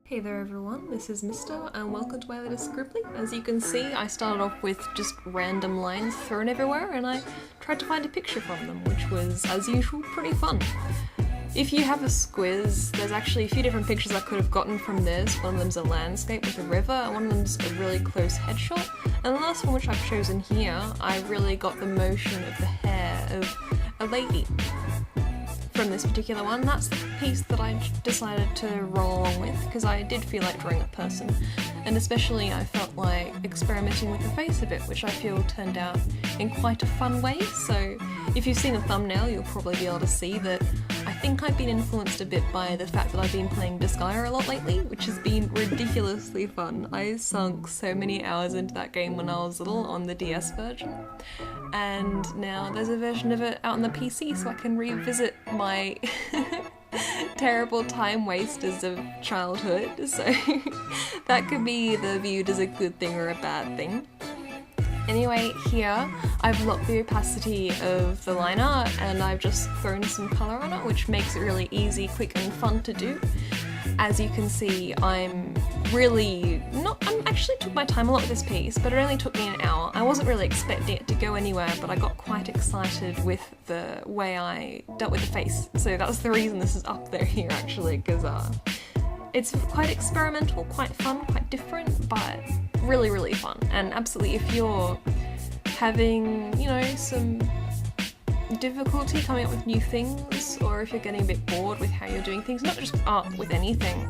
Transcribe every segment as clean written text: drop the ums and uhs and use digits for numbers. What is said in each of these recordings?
Hey there everyone, this is Mister and welcome to my latest Scribbly. As you can see, I started off with just random lines thrown everywhere and I tried to find a picture from them, which was, as usual, pretty fun. If you have a squiz, there's actually a few different pictures I could have gotten from this. One of them's a landscape with a river, and one of them's a really close headshot. And the last one, which I've chosen here, I really got the motion of the hair of a lady from this particular one. That's the piece that I decided to roll along with because I did feel like drawing a person, and especially I felt like experimenting with the face a bit, which I feel turned out in quite a fun way. So if you've seen the thumbnail, you'll probably be able to see that I think I've been influenced a bit by the fact that I've been playing Disgaea a lot lately, which has been ridiculously fun. I sunk so many hours into that game when I was little on the DS version, and now there's a version of it out on the PC, so I can revisit my terrible time wasters of childhood, so that could be either viewed as a good thing or a bad thing. Anyway, here I've locked the opacity of the line art and I've just thrown some colour on it, which makes it really easy, quick and fun to do. As you can see, I actually took my time a lot with this piece, but it only took me an hour. I wasn't really expecting it to go anywhere, but I got quite excited with the way I dealt with the face. So that's the reason this is up there here actually, because it's quite experimental, quite fun, quite different, but really, really fun. And absolutely, if you're having, some difficulty coming up with new things, or if you're getting a bit bored with how you're doing things, not just art, with anything,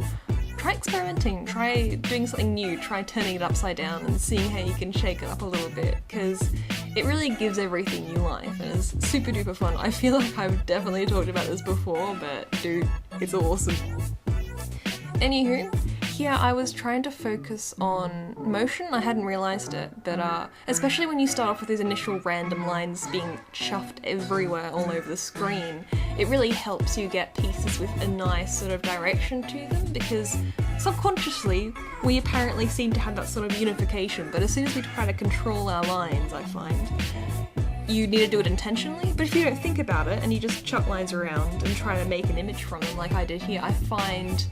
try experimenting, try doing something new, try turning it upside down and seeing how you can shake it up a little bit, because it really gives everything new life and is super duper fun. I feel like I've definitely talked about this before, but dude, it's awesome. Anywho, here I was trying to focus on motion. I hadn't realised it, but especially when you start off with these initial random lines being chuffed everywhere all over the screen, it really helps you get pieces with a nice sort of direction to them, because subconsciously we apparently seem to have that sort of unification, but as soon as we try to control our lines, I find you need to do it intentionally. But if you don't think about it and you just chuck lines around and try to make an image from them like I did here, I find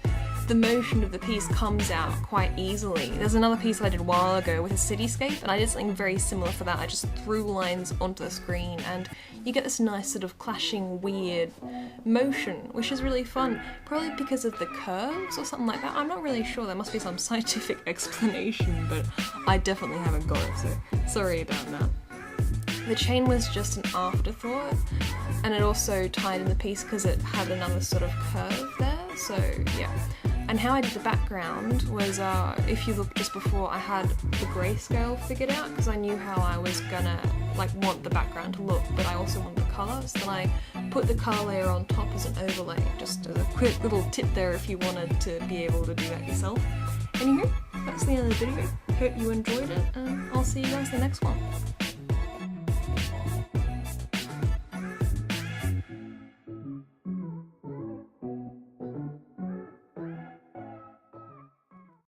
the motion of the piece comes out quite easily. There's another piece I did a while ago with a cityscape, and I did something very similar for that. I just threw lines onto the screen and you get this nice sort of clashing weird motion, which is really fun, probably because of the curves or something like that. I'm not really sure, there must be some scientific explanation, but I definitely haven't got it, so sorry about that. The chain was just an afterthought, and it also tied in the piece because it had another sort of curve there, so yeah. And how I did the background was, if you look just before, I had the grayscale figured out because I knew how I was gonna want the background to look, but I also wanted the colour, so then I put the colour layer on top as an overlay, just as a quick little tip there if you wanted to be able to do that yourself. Anywho, that's the end of the video. Hope you enjoyed it, and I'll see you guys in the next one.